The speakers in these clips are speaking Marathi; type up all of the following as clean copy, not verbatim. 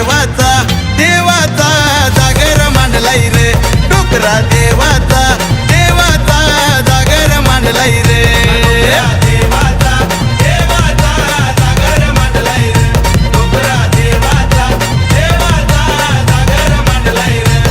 देवाचा देवाचा जागर मांडलाई रे डोकरा देवाचा देवाचा जागर मांडलाई रे देवाचा देवाचा जागर मांडलाई रे डोकरा देवाचा देवाचा जागर मांडलाई रे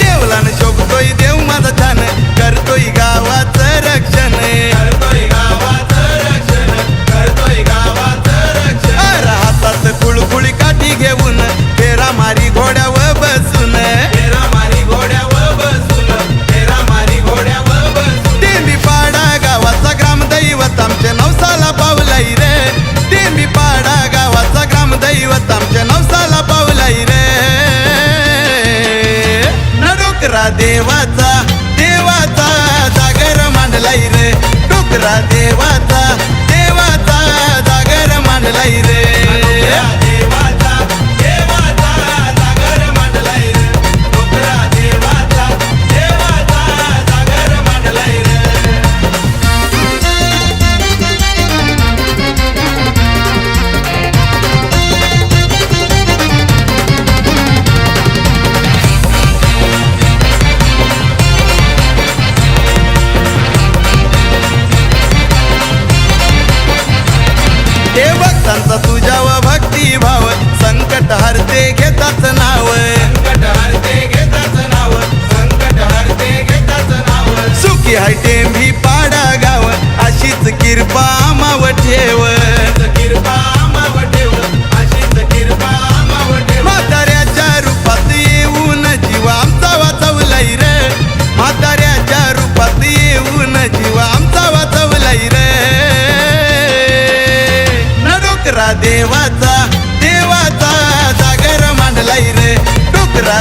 देवलान शोभतोय देव माझा छान करतोय गावाचं रक्षण करतोय गावाचं रक्षण करतोय गावाचं रक्षण हातात कुळकुळी काठी घेऊन फेरा मारी घोड्यावर बसून फेरा मारी घोड्यावर बसून फेरा मारी घोड्यावर बसून टेंबी पाडा गावाचा ग्रामदैवत आमच्या नवसाला पावलाई रे टेंबी पाडा गावाचा ग्रामदैवत आमच्या नवसाला पावलाई रे डोकरा देवाचा देवाचा जागर मांडलाई रे डोकरा देवाचा देवाचा जागर मांडलाई रे देवाचा देवाचा जागर मांडलाई रे डोकरा देवाचा देवाचा जागर मांडलाई रे भक्तांचा तुझ्यावर भक्ती भाव संकट हरते घेताच नाव संकट हरते घेताच नाव संकट हरते घेताच नाव सुखी हाय टेंभी पाडा गाव अशीच कृपा आम्हावर ठेव कृपा आम्हावर ठेव अशीच कृपा आम्हावर ठेव म्हाताऱ्याच्या रूपात येऊन जीव आमचा वाचवलाई रे म्हाताऱ्याच्या रूपात येऊन जीव आमचा वाचवलाई रे डोकरा देवाचा देवाचा जागर मांडलाई रे डोकरा